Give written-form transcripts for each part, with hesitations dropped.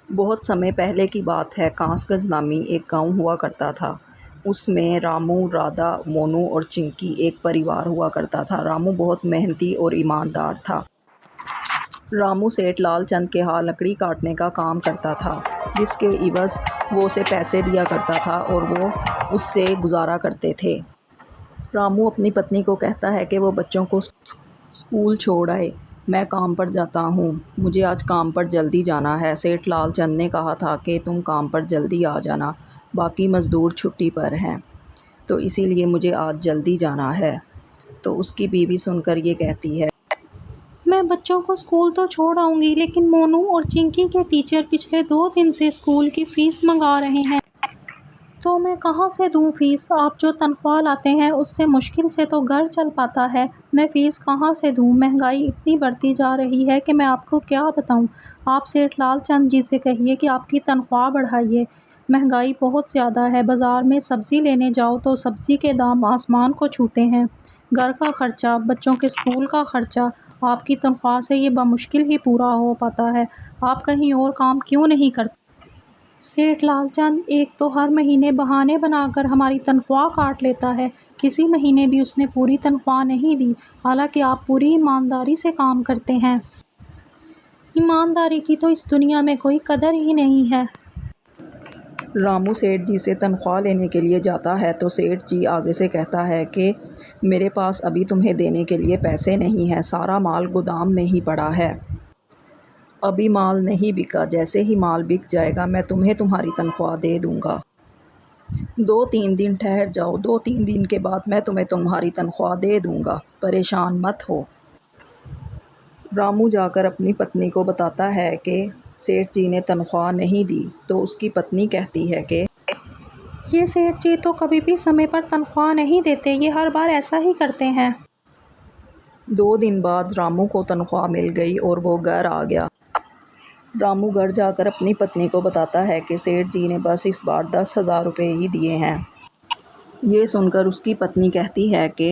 बहुत समय पहले की बात है। कासगंज नामी एक गांव हुआ करता था। उसमें रामू, राधा, मोनू और चिंकी एक परिवार हुआ करता था। रामू बहुत मेहनती और ईमानदार था। रामू सेठ लालचंद के यहाँ लकड़ी काटने का काम करता था, जिसके इवज़ वो उसे पैसे दिया करता था और वो उससे गुजारा करते थे। रामू अपनी पत्नी को कहता है कि वो बच्चों को स्कूल छोड़ आए। मैं काम पर जाता हूँ, मुझे आज काम पर जल्दी जाना है। सेठ लालचंद ने कहा था कि तुम काम पर जल्दी आ जाना, बाकी मज़दूर छुट्टी पर हैं, तो इसीलिए मुझे आज जल्दी जाना है। तो उसकी बीवी सुनकर ये कहती है, मैं बच्चों को स्कूल तो छोड़ आऊँगी, लेकिन मोनू और चिंकी के टीचर पिछले 2 दिन से स्कूल की फ़ीस मंगा रहे हैं, तो मैं कहाँ से दूँ फ़ीस? आप जो तनख्वाह लाते हैं उससे मुश्किल से तो घर चल पाता है। मैं फ़ीस कहाँ से दूँ? महंगाई इतनी बढ़ती जा रही है कि मैं आपको क्या बताऊँ। आप सेठ लालचंद जी से कहिए कि आपकी तनख्वाह बढ़ाइए। महंगाई बहुत ज़्यादा है। बाज़ार में सब्ज़ी लेने जाओ तो सब्ज़ी के दाम आसमान को छूते हैं। घर का ख़र्चा, बच्चों के स्कूल का ख़र्चा आपकी तनख्वाह से ये बमुश्किल ही पूरा हो पाता है। आप कहीं और काम क्यों नहीं करते? सेठ लालचंद एक तो हर महीने बहाने बनाकर हमारी तनख्वाह काट लेता है। किसी महीने भी उसने पूरी तनख्वाह नहीं दी, हालांकि आप पूरी ईमानदारी से काम करते हैं। ईमानदारी की तो इस दुनिया में कोई कदर ही नहीं है। रामू सेठ जी से तनख्वाह लेने के लिए जाता है तो सेठ जी आगे से कहता है कि मेरे पास अभी तुम्हें देने के लिए पैसे नहीं हैं, सारा माल गोदाम में ही पड़ा है, अभी माल नहीं बिका। जैसे ही माल बिक जाएगा मैं तुम्हें तुम्हारी तनख्वाह दे दूँगा। 2-3 दिन ठहर जाओ, 2-3 दिन के बाद मैं तुम्हें तुम्हारी तनख्वाह दे दूँगा, परेशान मत हो। रामू जाकर अपनी पत्नी को बताता है कि सेठ जी ने तनख्वाह नहीं दी, तो उसकी पत्नी कहती है कि ये सेठ जी तो कभी भी समय पर तनख्वाह नहीं देते, ये हर बार ऐसा ही करते हैं। 2 दिन बाद रामू को तनख्वाह मिल गई और वो घर आ गया। रामू घर जाकर अपनी पत्नी को बताता है कि सेठ जी ने बस इस बार 10,000 रुपये ही दिए हैं। ये सुनकर उसकी पत्नी कहती है कि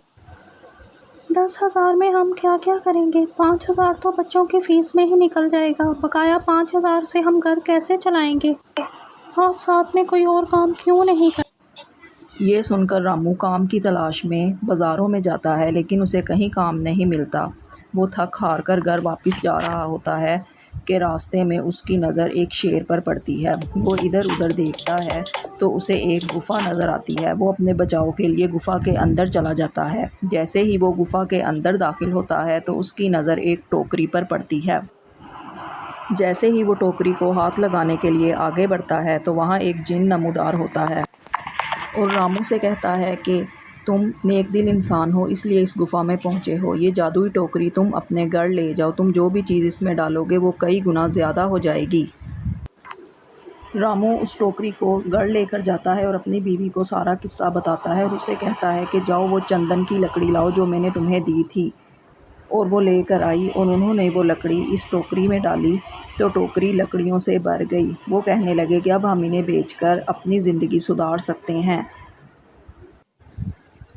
10,000 में हम क्या क्या करेंगे? 5,000 तो बच्चों की फ़ीस में ही निकल जाएगा, बकाया 5,000 से हम घर कैसे चलाएंगे? आप साथ में कोई और काम क्यों नहीं करते? ये सुनकर रामू काम की तलाश में बाज़ारों में जाता है, लेकिन उसे कहीं काम नहीं मिलता। वो थक हार कर घर वापस जा रहा होता है कि रास्ते में उसकी नज़र एक शेर पर पड़ती है। वो इधर उधर देखता है तो उसे एक गुफ़ा नज़र आती है। वो अपने बचाव के लिए गुफ़ा के अंदर चला जाता है। जैसे ही वो गुफ़ा के अंदर दाखिल होता है तो उसकी नज़र एक टोकरी पर पड़ती है। जैसे ही वो टोकरी को हाथ लगाने के लिए आगे बढ़ता है तो वहाँ एक जिन नमूदार होता है और रामू से कहता है कि तुम नेक दिल इंसान हो, इसलिए इस गुफ़ा में पहुँचे हो। ये जादुई टोकरी तुम अपने घर ले जाओ, तुम जो भी चीज़ इसमें डालोगे वो कई गुना ज़्यादा हो जाएगी। रामू उस टोकरी को घर लेकर जाता है और अपनी बीवी को सारा किस्सा बताता है और उसे कहता है कि जाओ वो चंदन की लकड़ी लाओ जो मैंने तुम्हें दी थी। और वो लेकर आई और उन्होंने वो लकड़ी इस टोकरी में डाली तो टोकरी लकड़ियों से भर गई। वो कहने लगे कि अब हम इन्हें बेचकर अपनी ज़िंदगी सुधार सकते हैं।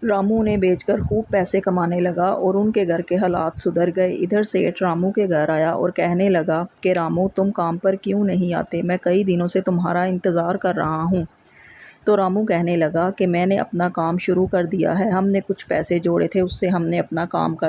रामू ने बेचकर खूब पैसे कमाने लगा और उनके घर के हालात सुधर गए। इधर सेठ रामू के घर आया और कहने लगा कि रामू तुम काम पर क्यों नहीं आते, मैं कई दिनों से तुम्हारा इंतज़ार कर रहा हूँ। तो रामू कहने लगा कि मैंने अपना काम शुरू कर दिया है, हमने कुछ पैसे जोड़े थे, उससे हमने अपना काम कर